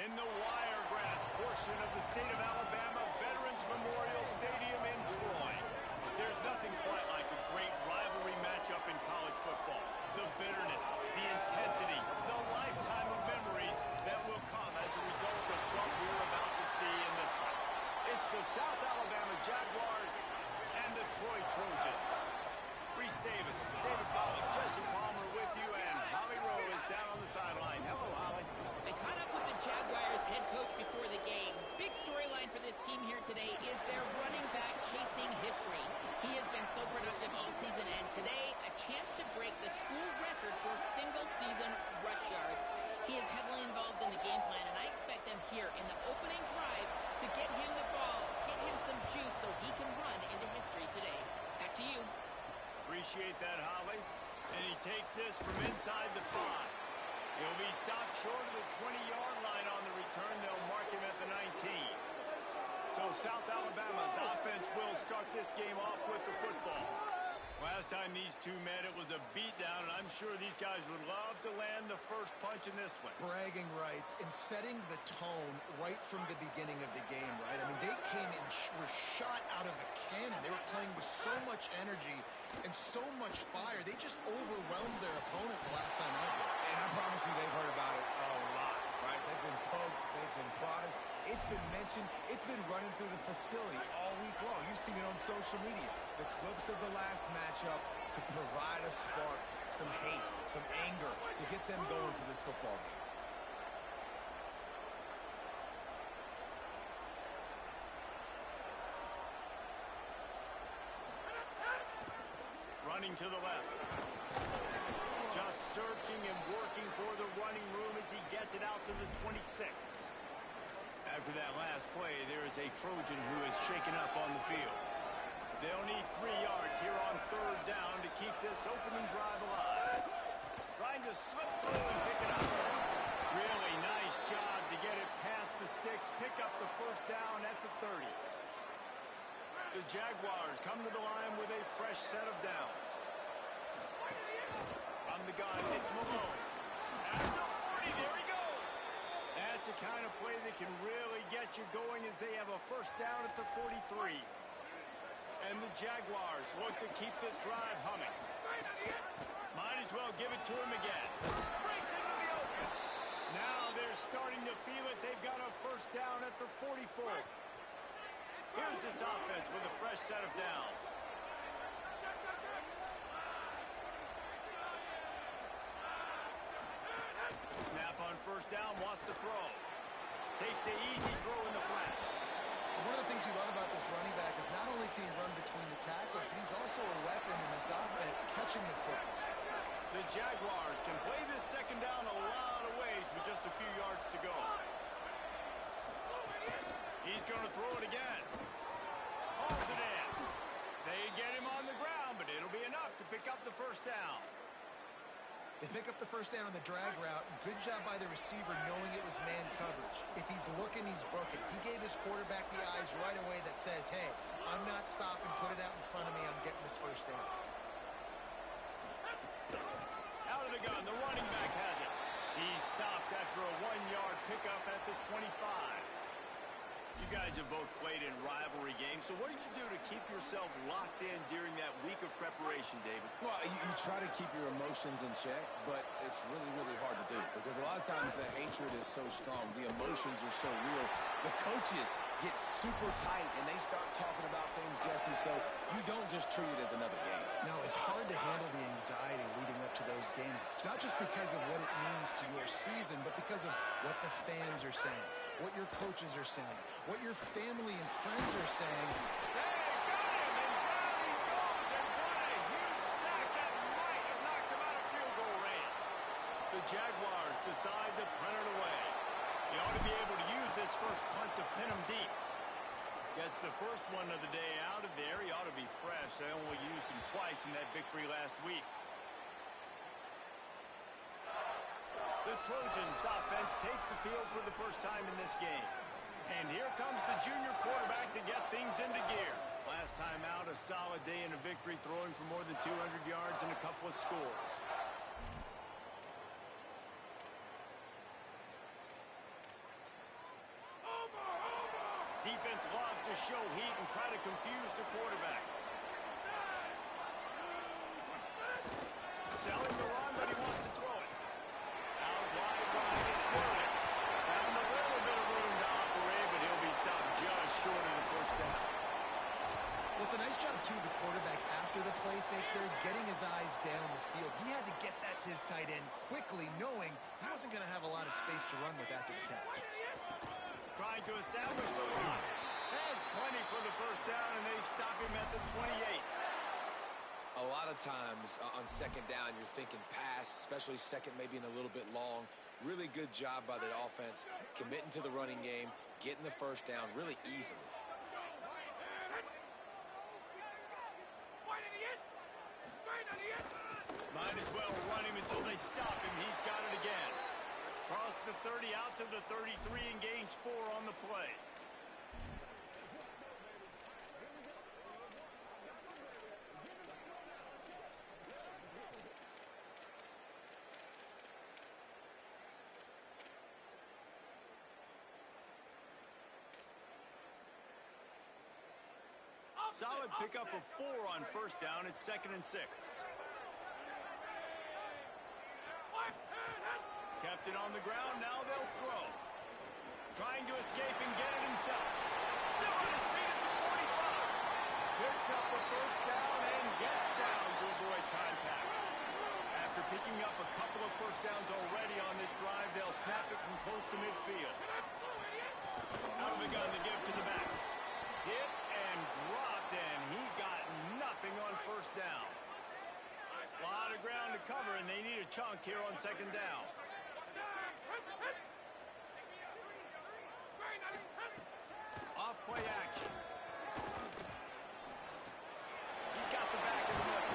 in the Wiregrass portion of the state of Alabama Veterans Memorial Stadium in Troy. There's nothing quite like a great rivalry matchup in college football. The bitterness, the intensity, the lifetime of memories that will come as a result of what we're about to see in this one. It's the South Alabama Jaguars and the Troy Trojans. Reese Davis, David Pollack, Jesse Palmer with you, and Holly Rowe is down on the sideline. Hello, Holly. I caught up with the Jaguars head coach before the game. Big storyline for this team here today is their running back chasing history. He has been so productive all season, and today, a chance to break the school record for single-season rush yards. He is heavily involved in the game plan, and I expect them here in the opening drive to get him the ball, get him some juice so he can run into history today. Back to you. Appreciate that, Holly. And he takes this from inside the 5. He'll be stopped short of the 20-yard line on the return. They'll mark him at the 19. So South Alabama's offense will start this game off with the football. Last time these two met, it was a beatdown, and I'm sure these guys would love to land the first punch in this one. Bragging rights and setting the tone right from the beginning of the game, right? I mean, they came and were shot out of a cannon. They were playing with so much energy and so much fire. They just overwhelmed their opponent the last time out there. And I promise you they've heard about it a lot, right? They've been poked, they've been prodded. It's been mentioned. It's been running through the facility all week long. You've seen it on social media. The clips of the last matchup to provide a spark, some hate, some anger, to get them going for this football game. Running to the left. Just searching and working for the running room as he gets it out to the 26. After that last play, there is a Trojan who is shaken up on the field. They'll need 3 yards here on 3rd down to keep this opening drive alive. Trying to slip through and pick it up. Really nice job to get it past the sticks, pick up the first down at the 30. The Jaguars come to the line with a fresh set of downs. From the gun, it's Malone. At the 40, there he goes. That's the kind of play that can really get you going as they have a first down at the 43. And the Jaguars look to keep this drive humming. Might as well give it to him again. Breaks into the open. Now they're starting to feel it. They've got a first down at the 44. Here's this offense with a fresh set of downs. Snap on first down, wants to throw. Takes the easy throw in the flat. One of the things you love about this running back is not only can he run between the tackles, but he's also a weapon in this offense, catching the football. The Jaguars can play this second down a lot of ways with just a few yards to go. He's going to throw it again. Hauls it in. They get him on the ground, but it'll be enough to pick up the first down. They pick up the first down on the drag route. Good job by the receiver knowing it was man coverage. If he's looking, he's booking. He gave his quarterback the eyes right away that says, hey, I'm not stopping. Put it out in front of me. I'm getting this first down. Out of the gun. The running back has it. He's stopped after a 1-yard pickup at the 25. You guys have both played in rivalry games, so what did you do to keep yourself locked in during that week of preparation, David? Well, you try to keep your emotions in check, but it's really, really hard to do because a lot of times the hatred is so strong. The emotions are so real. The coaches get super tight, and they start talking about things, Jesse, so you don't just treat it as another game. No, it's hard to handle the anxiety leading up to those games, not just because of what it means to your season, but because of what the fans are saying, what your coaches are saying, what your family and friends are saying. They got him, and down he goes, and what a huge sack that might have knocked him out of field goal range. The Jaguars decide to punt it away. He ought to be able to use this first punt to pin him deep. Gets the first one of the day out of there. He ought to be fresh. They only used him twice in that victory last week. The Trojans offense takes the field for the first time in this game. And here comes the junior quarterback to get things into gear. Last time out, a solid day in a victory, throwing for more than 200 yards and a couple of scores. show heat and try to confuse the quarterback. Selling the run, but he wants to throw it. Out wide, it's Warren. Having a little bit of room to operate, but he'll be stopped just short of the first down. Well, it's a nice job, too, the quarterback after the play fake there, getting his eyes down the field. He had to get that to his tight end quickly, knowing he wasn't going to have a lot of space to run with after the catch. Trying to establish the run. Has plenty for the first down, and they stop him at the 28. A lot of times on second down, you're thinking pass, especially second maybe in a little bit long. Really good job by the offense, committing to the running game, getting the first down really easily. Might as well run him until they stop him. He's got it again. Across the 30 out to the 33 and gains 4 on the play. Solid pickup of 4 on first down. It's 2nd and 6. Kept it on the ground. Now they'll throw. Trying to escape and get it himself. Still on his feet at the 45. Picks up the first down and gets down to avoid contact. After picking up a couple of first downs already on this drive, they'll snap it from close to midfield. Out of the gun to give to the back. Hit and dropped, and he got nothing on first down. A lot of ground to cover, and they need a chunk here on second down. Off play action. He's got the back of the net.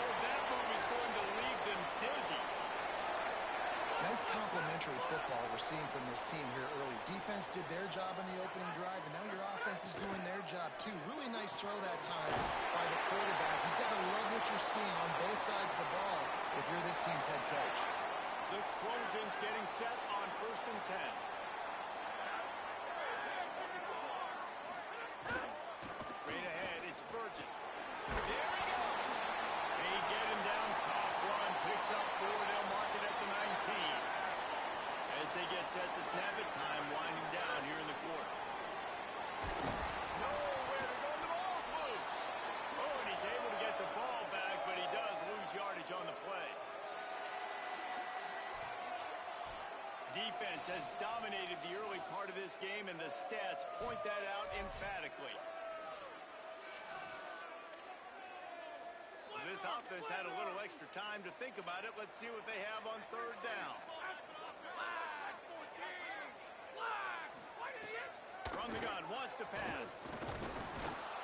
Oh, that move is going to leave them dizzy. Nice complimentary football we're seeing from this team here early. Defense did their job in the opening drive, and now your offense is doing their job too. Really nice throw that time by the quarterback. You've got to love what you're seeing on both sides of the ball if you're this team's head coach. The Trojans getting set on 1st and 10. Straight ahead, it's Burgess. There he goes. They get him down top run, picks up 4. They'll mark it at the 19. As they get set to snap it, time winding down here in the quarter. Nowhere to go. The ball's loose. Oh, and he's able to get the ball back, but he does lose yardage on the play. Defense has dominated the early part of this game, and the stats point that out emphatically. This offense had a little extra time to think about it. Let's see what they have on third down. From the gun, wants to pass.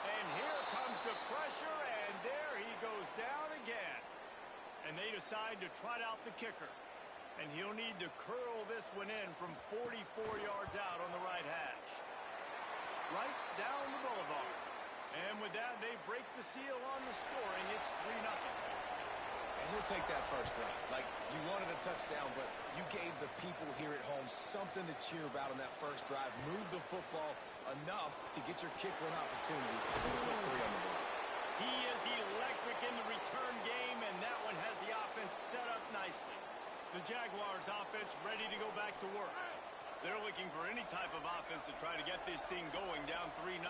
And here comes the pressure, and there he goes down again. And they decide to trot out the kicker. And he'll need to curl this one in from 44 yards out on the right hash. Right down the boulevard. And with that, they break the seal on the scoring. It's 3-0. And he'll take that first drive. Like, you wanted a touchdown, but you gave the people here at home something to cheer about on that first drive. Move the football enough to get your kicker an opportunity and to put 3 on the board. He is electric in the return game, and that one has the offense set up nicely. The Jaguars offense ready to go back to work. They're looking for any type of offense to try to get this thing going, down 3-0.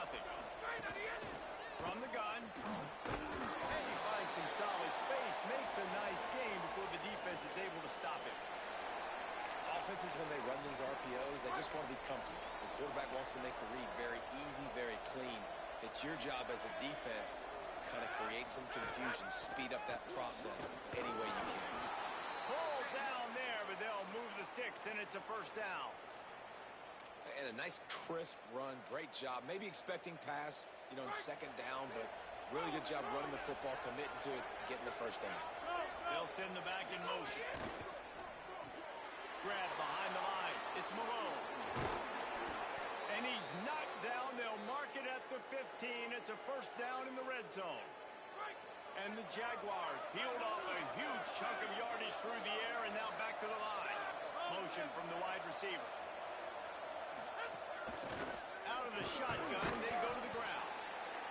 From the gun. And he finds some solid space, makes a nice game before the defense is able to stop him. Offenses, when they run these RPOs, they just want to be comfortable. The quarterback wants to make the read very easy, very clean. It's your job as a defense to kind of create some confusion, speed up that process any way you can. Pulled down there, but they'll move the sticks, and it's a first down. And a nice crisp run, great job. Maybe expecting pass, in second down, but really good job running the football, committing to it, getting the first down. They'll send the back in motion. Grab behind the line. It's Malone. And he's knocked down. They'll mark it at the 15. It's a first down in the red zone. And the Jaguars peeled off a huge chunk of yardage through the air and now back to the line. Motion from the wide receiver. Out of of the shotgun, they go to the ground.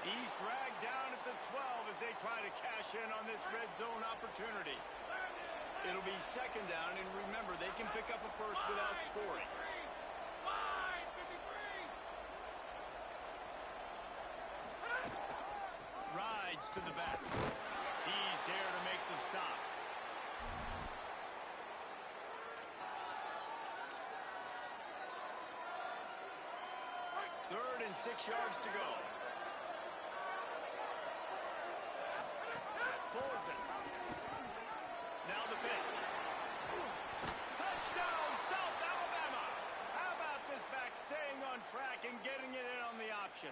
He's dragged down at the 12 as they try to cash in on this red zone opportunity. It'll be second down, and remember, they can pick up a first without scoring. Rides to the back. He's there to make the stop. Third and 6 yards to go. Pulls it. Now the pitch. Touchdown, South Alabama. How about this back staying on track and getting it in on the option?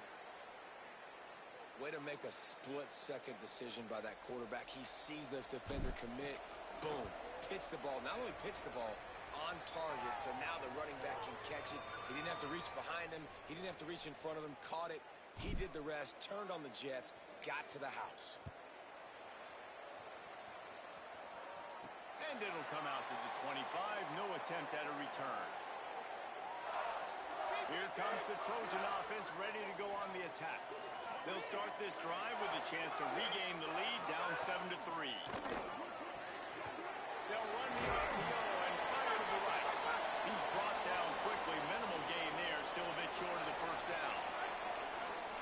Way to make a split-second decision by that quarterback. He sees the defender commit. Boom. Pitch the ball. Not only pitch the ball, on target, so now the running back can catch it. He didn't have to reach behind him. He didn't have to reach in front of him. Caught it. He did the rest. Turned on the Jets. Got to the house. And it'll come out to the 25. No attempt at a return. Here comes the Trojan offense ready to go on the attack. They'll start this drive with a chance to regain the lead, down 7-3. They'll run the RPO and fire to the right. He's brought down quickly. Minimal gain there, still a bit short of the first down.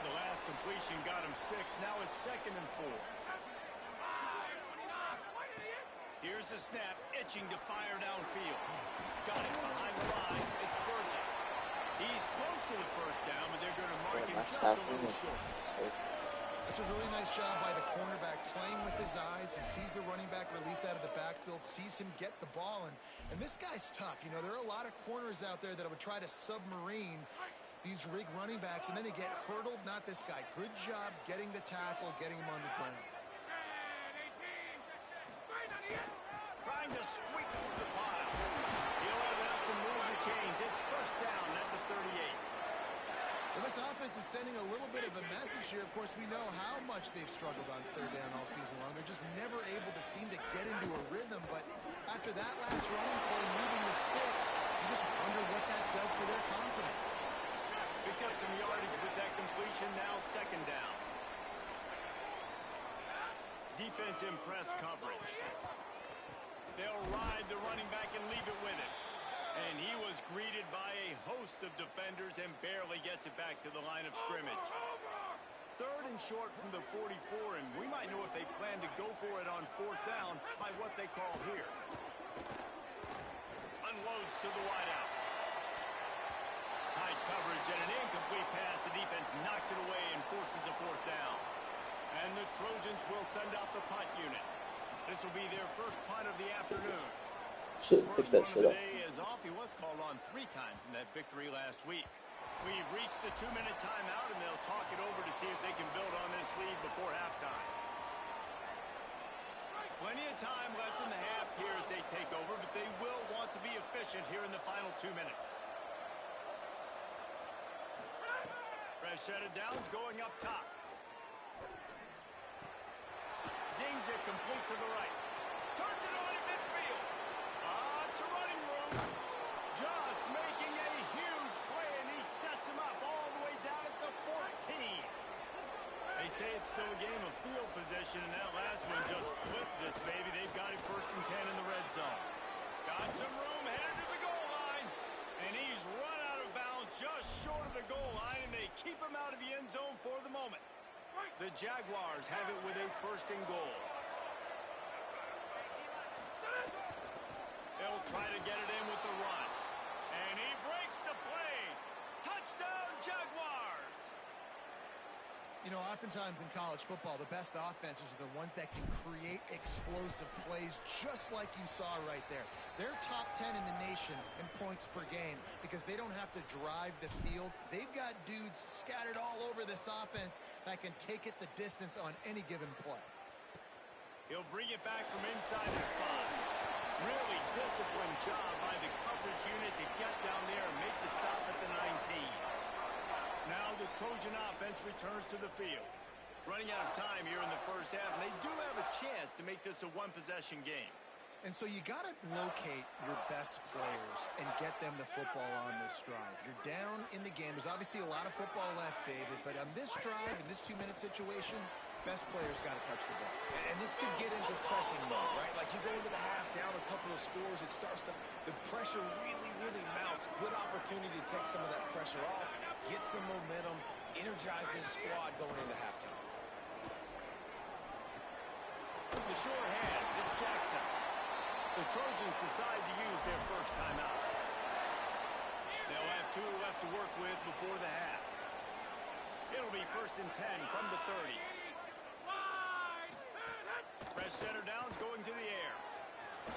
The last completion got him 6. Now it's 2nd and 4. Here's the snap, itching to fire downfield. Got it behind the line. It's Burgess. He's close to the first down, but they're going to mark him just a little short. That's a really nice job by the cornerback, playing with his eyes. He sees the running back release out of the backfield, sees him get the ball, and this guy's tough. You know, there are a lot of corners out there that would try to submarine these rig running backs, and then they get hurdled. Not this guy. Good job getting the tackle, getting him on the ground. Trying to squeak through the pile. He'll have enough to move the chains. It's first down at the 38. Well, this offense is sending a little bit of a message here. Of course, we know how much they've struggled on third down all season long. They're just never able to seem to get into a rhythm. But after that last running play, moving the sticks, you just wonder what that does for their confidence. Picked up some yardage with that completion. Now second down. Defense in press coverage. They'll ride the running back and leave it with him. And he was greeted by a host of defenders and barely gets it back to the line of scrimmage. Third and short from the 44, and we might know if they plan to go for it on fourth down by what they call here. Unloads to the wideout. Tight coverage and an incomplete pass. The defense knocks it away and forces a fourth down. And the Trojans will send out the punt unit. This will be their first punt of the afternoon. First one of the day is off. He was called on 3 times in that victory last week. We've reached the 2-minute timeout, and they'll talk it over to see if they can build on this lead before halftime. Plenty of time left in the half here as they take over, but they will want to be efficient here in the final 2 minutes. Fresh set of downs going up top. Zings it complete to the right. Turns it on in midfield. To running room. Just making a huge play, and he sets him up all the way down at the 14. They say it's still a game of field position, and that last one just flipped this baby. They've got it 1st and 10 in the red zone. Got some room, headed to the goal line. And he's run out of bounds just short of the goal line, and they keep him out of the end zone for the moment. The Jaguars have it with a 1st and goal. They'll try to get it in with the run. And he breaks the play. Touchdown, Jaguars! You know, oftentimes in college football, the best offenses are the ones that can create explosive plays, just like you saw right there. They're top 10 in the nation in points per game because they don't have to drive the field. They've got dudes scattered all over this offense that can take it the distance on any given play. He'll bring it back from inside the spot. Really disciplined job by the coverage unit to get down there and make the stop at the 19. Now the Trojan offense returns to the field. Running out of time here in the first half, and they do have a chance to make this a one-possession game. And so you got to locate your best players and get them the football on this drive. You're down in the game. There's obviously a lot of football left, David, but on this drive, in this 2-minute situation, best players got to touch the ball. And this could get into pressing mode, right? Like you go into the half down a couple of scores, it starts to, the pressure really, really mounts. Good opportunity to take some of that pressure off, get some momentum, energize this squad going into halftime. The sure hands, it's Jackson. The Trojans decide to use their first timeout. They'll have 2 left to work with before the half. It'll be 1st and 10 from the 30. Fresh center downs going to the air.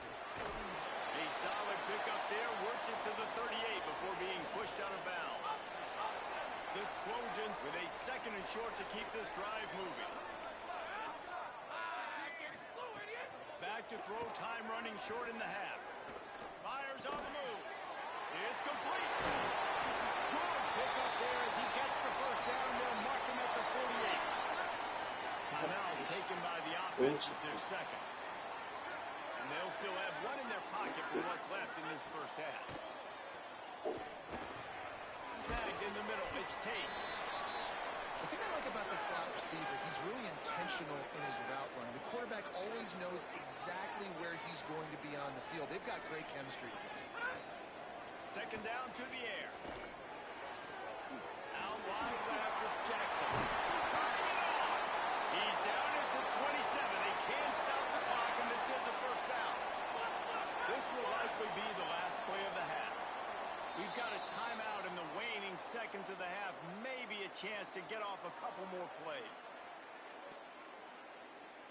A solid pickup there, works it to the 38 before being pushed out of bounds. The Trojans with a 2nd and short to keep this drive moving. Back to throw, time running short in the half. Fires on the move. It's complete. Good pickup there as he gets the first down. They'll mark him at the 48. Timeout taken by the offense as their 2nd. And they'll still have 1 in their pocket for what's left in this first half. Snagged in the middle. It's Tate. The thing I like about the slot receiver, he's really intentional in his route running. The quarterback always knows exactly where he's going to be on the field. They've got great chemistry together. 2nd down to the air. Out wide left, it's Jackson. Turning it on. He's down at the 27. They can't stop the clock, and this is a first down. This will likely be the last play of the half. We've got a timeout in the waning seconds of the half. Maybe a chance to get off a couple more plays.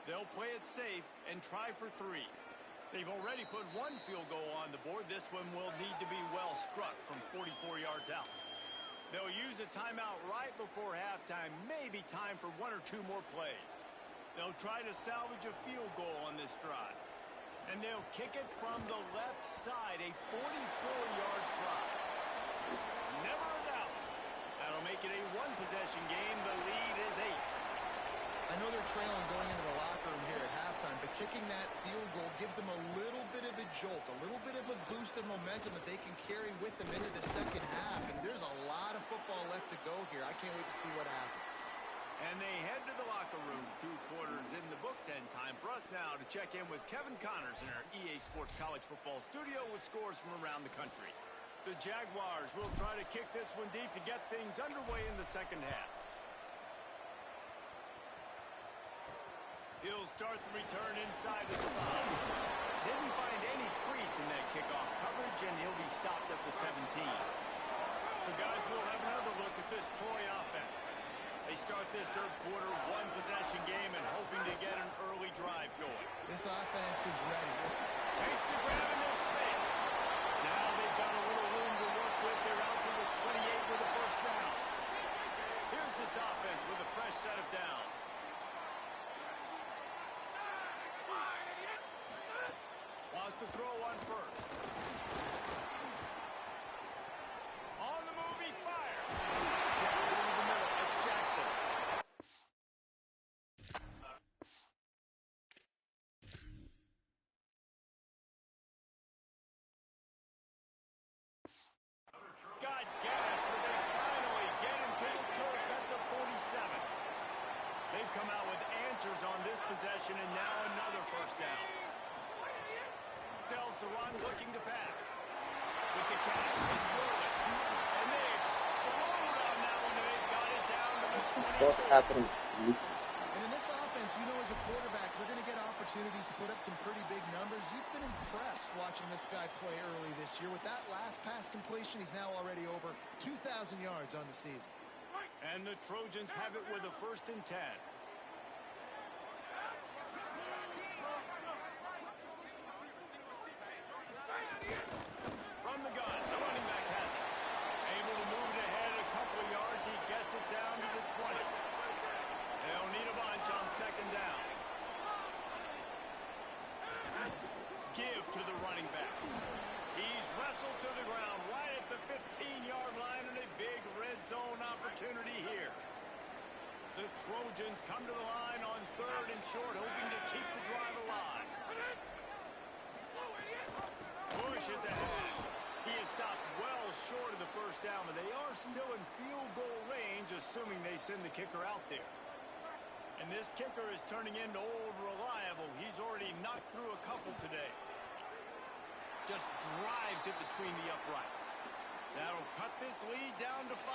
They'll play it safe and try for 3. They've already put 1 field goal on the board. This one will need to be well struck from 44 yards out. They'll use a timeout right before halftime. Maybe time for 1 or 2 more plays. They'll try to salvage a field goal on this drive. And they'll kick it from the left side, a 44-yard try. Never a doubt. That'll make it a 1-possession game. The lead is 8. I know they're trailing going into the locker room here at halftime, but kicking that field goal gives them a little bit of a jolt, a little bit of a boost of momentum that they can carry with them into the second half. And there's a lot of football left to go here. I can't wait to see what happens. And they head to the locker room. 2 quarters in the books, and time for us now to check in with Kevin Connors in our EA Sports College Football studio with scores from around the country. The Jaguars will try to kick this one deep to get things underway in the second half. He'll start the return inside the spot. Didn't find any crease in that kickoff coverage, and he'll be stopped at the 17. So, guys, we'll have another look at this Troy offense. They start this 3rd quarter 1-possession game and hoping to get an early drive going. This offense is ready. Makes the grab in their space. Now they've got a little room to work with. They're out to the 28 with a first down. Here's this offense with a fresh set of downs. Wants to throw on first. On the move, he fires. Over the middle, it's Jackson. Got gas, but they finally get him to the turf at the 47. They've come out with answers on this possession, and now another first down. Sells the run, looking to pass. With the catch, it's rolling. And they explode on that one, and they've got it down to the 22. What happened to the defense? And in this offense, you know, as a quarterback, you're going to get opportunities to put up some pretty big numbers. You've been impressed watching this guy play early this year. With that last pass completion, he's now already over 2,000 yards on the season. And the Trojans have it with a 1st and 10. From the gun, the running back has it. Able to move it ahead a couple of yards. He gets it down to the 20. They'll need a bunch on 2nd down. Give to the running back. He's wrestled to the ground right at the 15-yard line, and a big red zone opportunity here. The Trojans come to the line on 3rd and short, hoping to keep the drive alive. pushes ahead. He is stopped well short of the first down, but they are still in field goal range, assuming they send the kicker out there. And this kicker is turning into old reliable. He's already knocked through a couple today. Just drives it between the uprights. That'll cut this lead down to 5.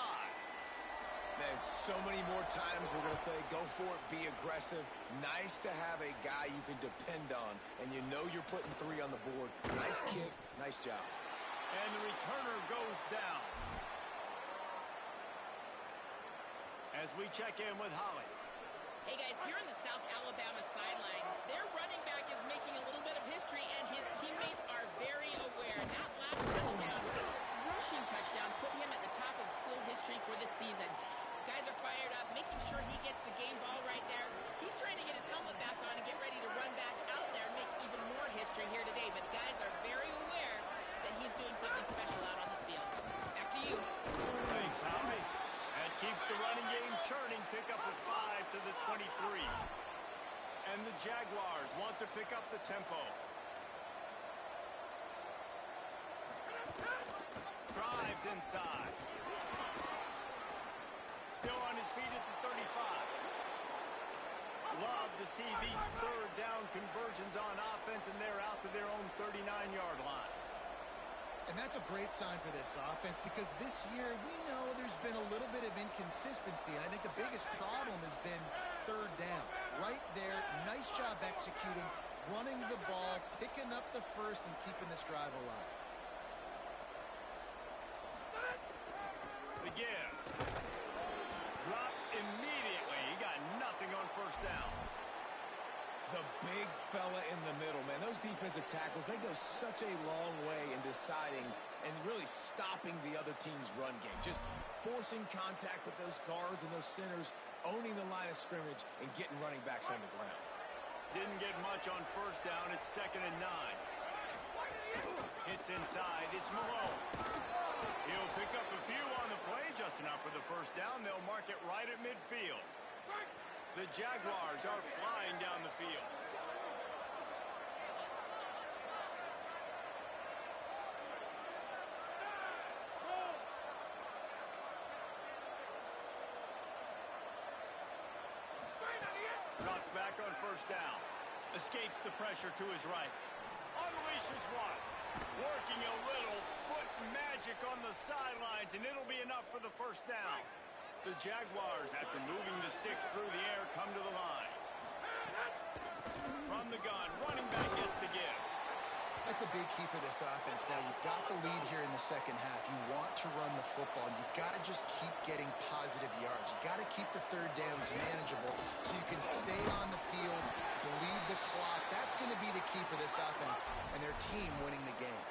Man, so many more times we're going to say, go for it, be aggressive. Nice to have a guy you can depend on, and you know you're putting 3 on the board. Nice kick, nice job. And the returner goes down. As we check in with Holly. Hey guys, here on the South Alabama sideline, their running back is making a little bit of history, and his teammates are very aware. That last touchdown, rushing touchdown, put him at the top of school history for this season. Guys are fired up, making sure he gets the game ball right there. He's trying to get his helmet back on and get ready to run back out there and make even more history here today. But guys are very aware that he's doing something special out on the field. Back to you. Thanks, Howie. That keeps the running game churning. Pick up a 5 to the 23. And the Jaguars want to pick up the tempo. Drives inside. Still on his feet at the 35. Love to see these third down conversions on offense, and they're out to their own 39-yard line. And that's a great sign for this offense, because this year we know there's been a little bit of inconsistency, and I think the biggest problem has been third down. Right there, nice job executing, running the ball, picking up the first, and keeping this drive alive. The give. Drop immediately. He got nothing on first down. The big fella in the middle, man. Those defensive tackles, they go such a long way in deciding and really stopping the other team's run game. Just forcing contact with those guards and those centers, owning the line of scrimmage, and getting running backs on the ground. Didn't get much on first down. It's 2nd and 9. Hits inside. It's Malone. He'll pick up a few on the play, just enough for the first down. They'll mark it right at midfield. The Jaguars are flying down the field. Drops back on first down. Escapes the pressure to his right. Unleashes one. Working a little foot magic on the sidelines, and it'll be enough for the first down. The Jaguars, after moving the sticks through the air, come to the line. From the gun, running back gets to give. That's a big key for this offense. Now, you've got the lead here in the second half. You want to run the football. You've got to just keep getting positive yards. You've got to keep the third downs manageable so you can stay on the field, bleed the clock. That's going to be the key for this offense and their team winning the game.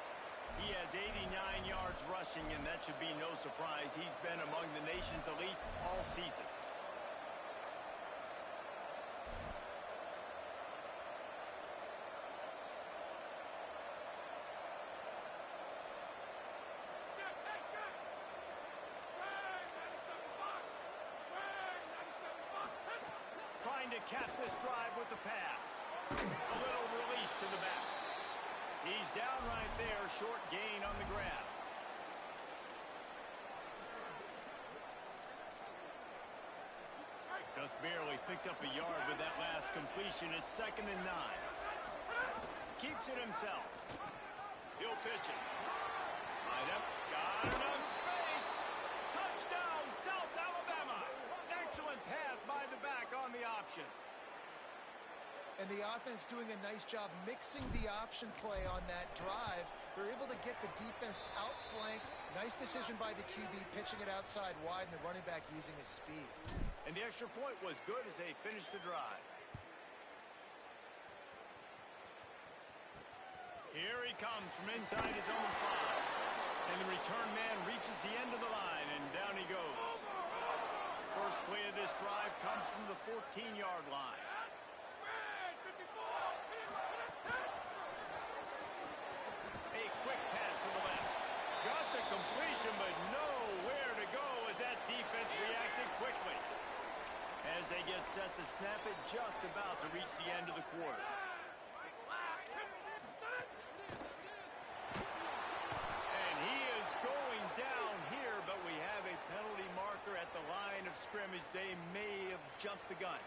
He has 89 yards rushing, and that should be no surprise. He's been among the nation's elite all season. Trying to cap this drive with the pass. A little release to the back. He's down right there, short gain on the grab. Just barely picked up a yard with that last completion. It's 2nd and 9. Keeps it himself. He'll pitch it. Right up. Got enough space. Touchdown, South Alabama. Excellent pass by the back on the option. And the offense doing a nice job mixing the option play on that drive. They're able to get the defense outflanked. Nice decision by the QB, pitching it outside wide, and the running back using his speed. And the extra point was good as they finished the drive. Here he comes from inside his own 5. And the return man reaches the end of the line, and down he goes. First play of this drive comes from the 14-yard line. A quick pass to the left. Got the completion, but nowhere to go as that defense reacted quickly. As they get set to snap it, just about to reach the end of the quarter. scrimmage, they may have jumped the gun.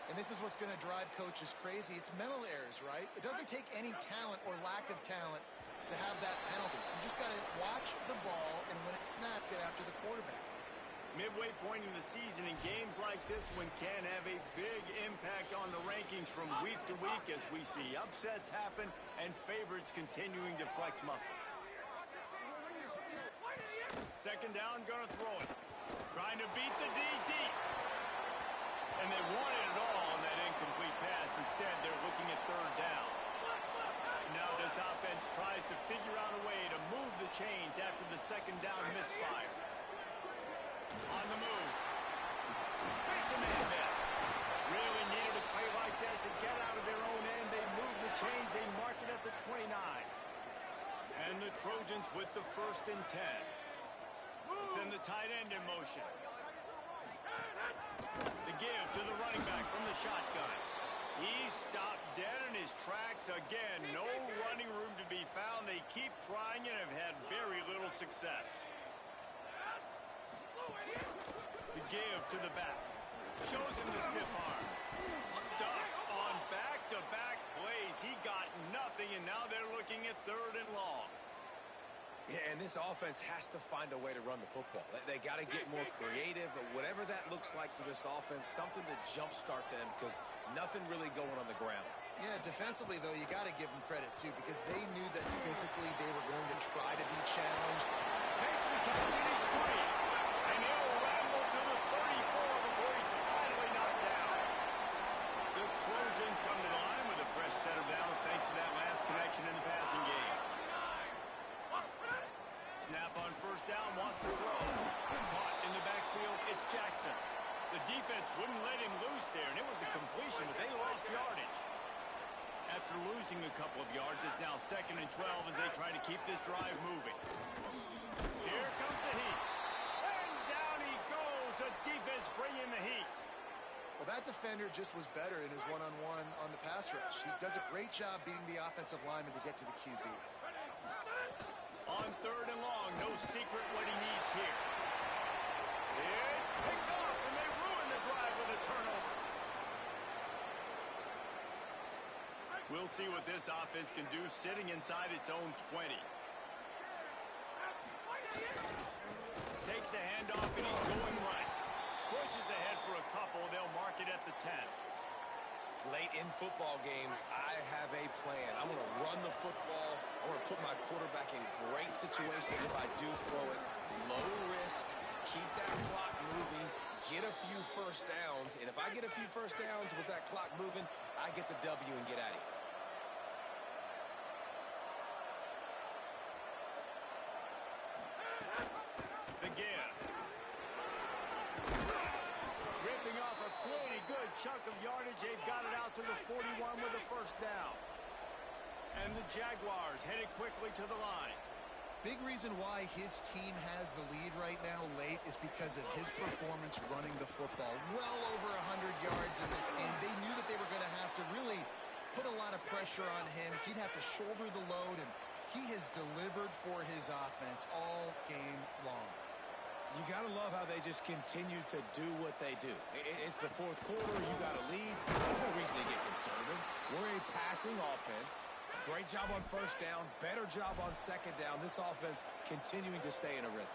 And this is what's going to drive coaches crazy. It's mental errors, right? It doesn't take any talent or lack of talent to have that penalty. You just got to watch the ball, and when it's snapped, get after the quarterback. Midway point in the season, in games like this one can have a big impact on the rankings from week to week as we see upsets happen and favorites continuing to flex muscle. Second down, gonna throw it. Trying to beat the DD. And they wanted it all on that incomplete pass. Instead, they're looking at third down. Now this offense tries to figure out a way to move the chains after the second down misfire. On the move. Makes a man miss. Really needed a play like that to get out of their own end. They move the chains. They mark it at the 29. And the Trojans with the 1st and 10. Send the tight end in motion. The give to the running back from the shotgun. He stopped dead in his tracks again. No running room to be found. They keep trying and have had very little success. The give to the back. Shows him the stiff arm. Stuck on back-to-back plays. He got nothing, and now they're looking at 3rd and long. Yeah, and this offense has to find a way to run the football. They got to get more creative, or whatever that looks like for this offense, something to jumpstart them because nothing really going on the ground. Yeah, defensively, though, you got to give them credit, too, because they knew that physically they were going to try to be challenged. Makes the catch, and he's free. And he'll ramble to the 34 before he's finally knocked down. The Trojans come to the line with a fresh set of downs thanks to that last connection in the passing game. Snap on 1st down, wants to throw. Caught in the backfield, it's Jackson. The defense wouldn't let him loose there, and it was a completion, but they lost yardage. After losing a couple of yards, it's now 2nd and 12 as they try to keep this drive moving. Here comes the heat. And down he goes. The defense bringing the heat. Well, that defender just was better in his one-on-one on the pass rush. He does a great job beating the offensive lineman to get to the QB. On 3rd and long, no secret what he needs here. It's picked off, and they ruin the drive with a turnover. We'll see what this offense can do sitting inside its own 20. Takes a handoff, and he's going right. Pushes ahead for a couple. They'll mark it at the 10. Late in football games, I have a plan. I want to run the football. I want to put my quarterback in great situations if I do throw it. Low risk, keep that clock moving, get a few first downs. And if I get a few first downs with that clock moving, I get the W and get out of here. The give. Ripping off a pretty good chunk of yardage. They've got it out to the 41 with a 1st down. And the Jaguars headed quickly to the line. Big reason why his team has the lead right now late is because of his performance running the football. Well over 100 yards in this game. They knew that they were going to have to really put a lot of pressure on him. He'd have to shoulder the load, and he has delivered for his offense all game long. You got to love how they just continue to do what they do. It's the 4th quarter. You got a lead. There's no reason to get conservative. We're a passing offense. Great job on 1st down. Better job on 2nd down. This offense continuing to stay in a rhythm.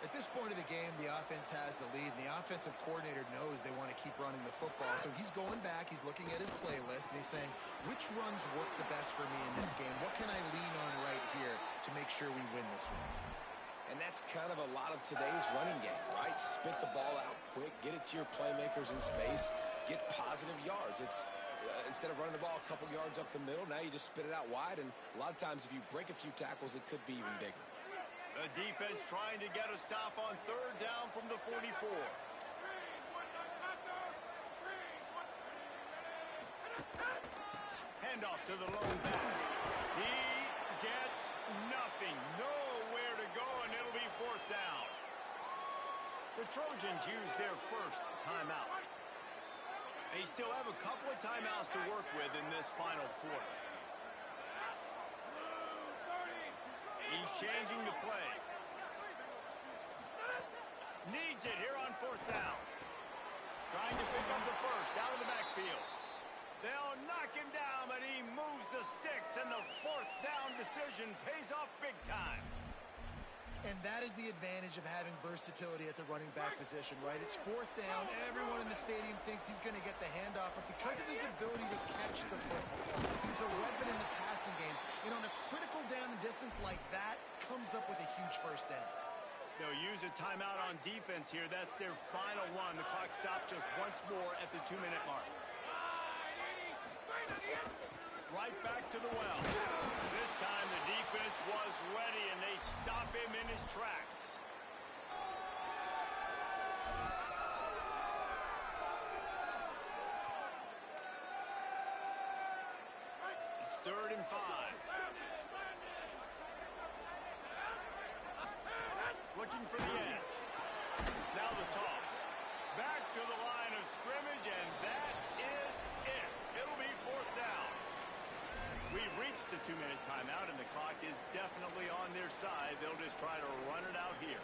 At this point of the game, the offense has the lead, and the offensive coordinator knows they want to keep running the football. So he's going back, he's looking at his playlist, and he's saying, which runs work the best for me in this game? What can I lean on right here to make sure we win this one? And that's kind of a lot of today's running game, right? Spit the ball out quick, get it to your playmakers in space, get positive yards. It's instead of running the ball a couple yards up the middle, now you just spit it out wide, and a lot of times if you break a few tackles, it could be even bigger. The defense trying to get a stop on 3rd down from the 44. Handoff to the lone back. He gets nothing. Nowhere to go, and it'll be 4th down. The Trojans use their 1st timeout. They still have a couple of timeouts to work with in this final quarter. He's changing the play. Needs it here on 4th down. Trying to pick up the first out of the backfield. They'll knock him down, but he moves the sticks, and the 4th down decision pays off big time. And that is the advantage of having versatility at the running back position, right? It's 4th down. Everyone in the stadium thinks he's going to get the handoff, but because of his ability to catch the football, he's a weapon in the passing game. And on a critical down and distance like that, comes up with a huge first down. They'll use a timeout on defense here. That's their final one. The clock stops just once more at the 2-minute mark. Right back to the well. This time the defense was ready, and they stop him in his tracks. It's 3rd and 5. Looking for the edge. Now the toss. Back to the line of scrimmage, and that is it. It'll be 4th down. We've reached the 2-minute timeout, and the clock is definitely on their side. They'll just try to run it out here.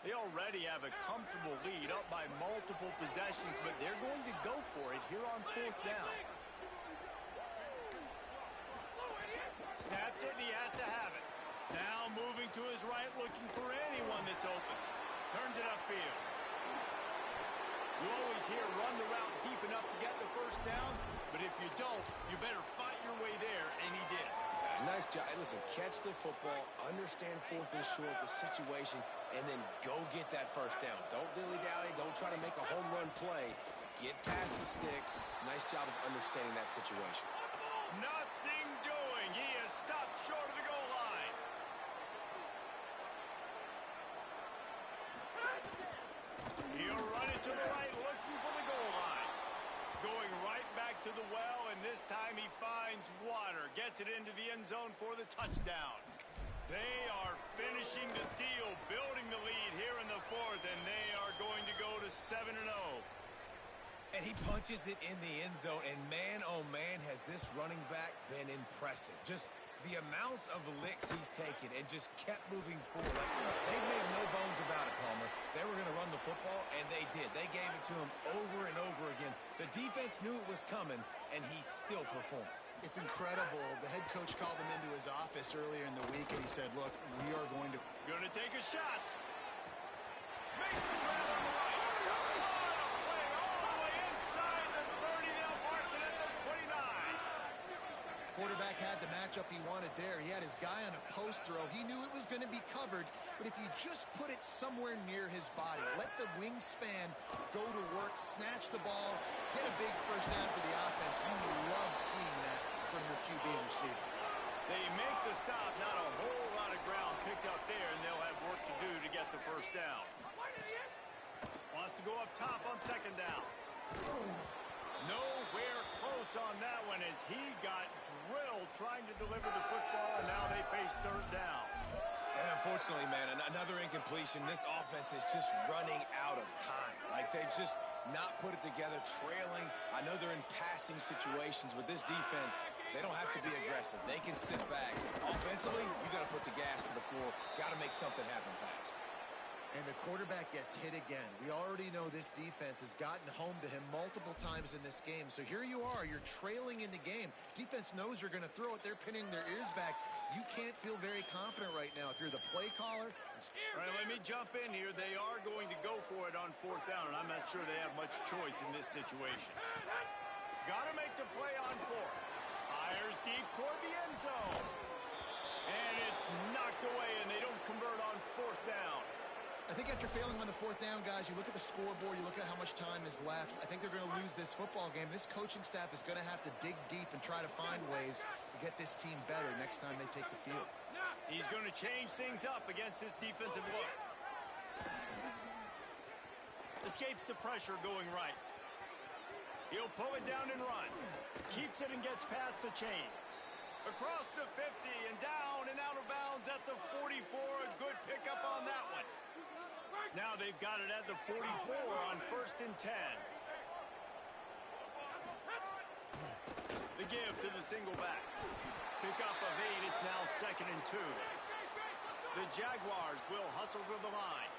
They already have a comfortable lead, up by multiple possessions, but they're going to go for it here on 4th down. Snaps it, and he has to have it. Now moving to his right, looking for anyone that's open. Turns it upfield. You always hear run the route deep enough to get the first down, but if you don't, you better fight your way there, and he did. Nice job. Hey, listen, catch the football, understand 4th and short, the situation, and then go get that first down. Don't dilly-dally. Don't try to make a home run play. Get past the sticks. Nice job of understanding that situation. Nothing doing. He is stopped short of the goal line. He'll run it to the right, looking for the goal line. Going right back to the well, and this time he finds water. Gets it into the end zone for the touchdown. They are finishing the deal, building the lead here in the 4th, and they are going to go to 7-0. And he punches it in the end zone, and man, oh man, has this running back been impressive. Just the amounts of licks he's taken and just kept moving forward. They made no bones about it, Palmer. They were going to run the football, and they did. They gave it to him over and over again. The defense knew it was coming, and he still performed. It's incredible. The head coach called him into his office earlier in the week, and he said, look, we are going to... Gonna take a shot. Makes him right on the right. What a play all the way inside the 30. They'll mark it at the 29. Quarterback had the matchup he wanted there. He had his guy on a post throw. He knew it was going to be covered, but if you just put it somewhere near his body, let the wingspan go to work, snatch the ball, get a big first down for the offense, you love seeing that from your QB and receiver. They make the stop. Not a whole lot of ground picked up there, and they'll have work to do to get the first down. Wants to go up top on 2nd down. Nowhere close on that one as he got drilled trying to deliver the football, and now they face 3rd down. And unfortunately, man, another incompletion. This offense is just running out of time. Like, they've just not put it together, trailing. I know they're in passing situations, but this defense, they don't have to be aggressive. They can sit back. Offensively, you got to put the gas to the floor. Got to make something happen fast. And the quarterback gets hit again. We already know this defense has gotten home to him multiple times in this game. So here you are, you're trailing in the game. Defense knows you're going to throw it. They're pinning their ears back. You can't feel very confident right now if you're the play caller. All right, let me jump in here. They are going to go for it on 4th down, and I'm not sure they have much choice in this situation. Got to make the play on 4th. Fires deep toward the end zone. And it's knocked away, and they don't convert on 4th down. I think after failing on the 4th down, guys, you look at the scoreboard, you look at how much time is left. I think they're going to lose this football game. This coaching staff is going to have to dig deep and try to find ways to get this team better next time they take the field. He's going to change things up against this defensive look. Escapes the pressure going right. He'll pull it down and run. Keeps it and gets past the chains. Across the 50 and down and out of bounds at the 44. A good pickup on that one. Now they've got it at the 44 on 1st and 10. The give to the single back. Pick up of 8. It's now 2nd and 2. The Jaguars will hustle to the line.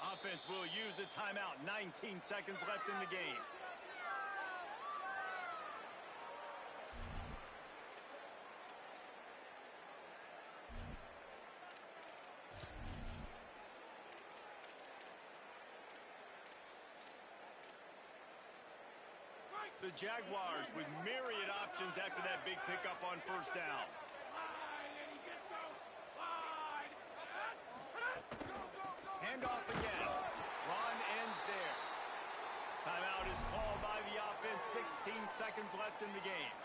Offense will use a timeout. 19 seconds left in the game. The Jaguars with myriad options after that big pickup on 1st down. Handoff again. Run ends there. Timeout is called by the offense. 16 seconds left in the game.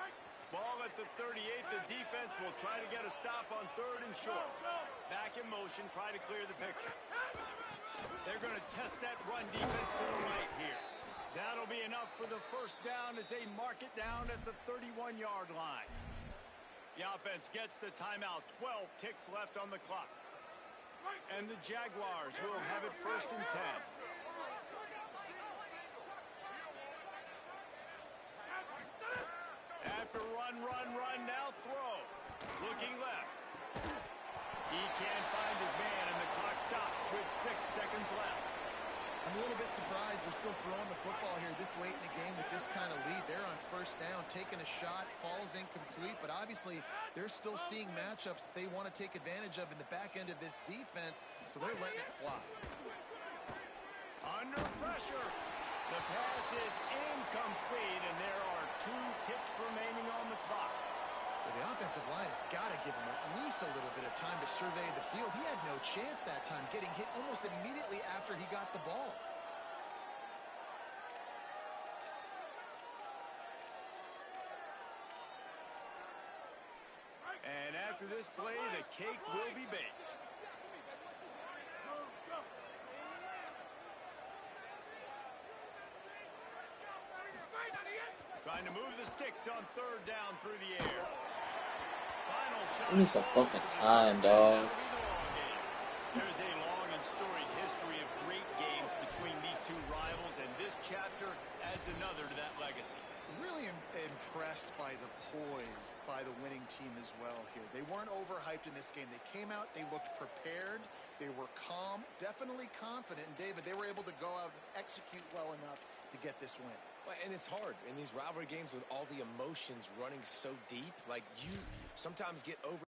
Ball at the 38. The defense will try to get a stop on 3rd and short. Back in motion, try to clear the picture. They're going to test that run defense to the right here. That'll be enough for the 1st down as they mark it down at the 31-yard line. The offense gets the timeout. 12 ticks left on the clock. And the Jaguars will have it 1st and 10. After run, now throw. Looking left. He can't find his man, and the clock stops with 6 seconds left. I'm a little bit surprised they're still throwing the football here this late in the game with this kind of lead. They're on 1st down, taking a shot, falls incomplete, but obviously they're still seeing matchups that they want to take advantage of in the back end of this defense, so they're letting it fly. Under pressure. The pass is incomplete, and there are 2 ticks remaining on the clock. Well, the offensive line has got to give him at least a little bit of time to survey the field. He had no chance that time, getting hit almost immediately after he got the ball. And after this play, the cake will be baked. Trying to move the sticks on 3rd down through the air. Final shot. Give me some fucking time, dog. There's a long and storied history of great games between these two rivals, and this chapter adds another to that legacy. Really impressed by the poise by the winning team as well here. They weren't overhyped in this game. They came out, they looked prepared, they were calm, definitely confident. And David, they were able to go out and execute well enough to get this win. And it's hard in these rivalry games with all the emotions running so deep. Like, you sometimes get over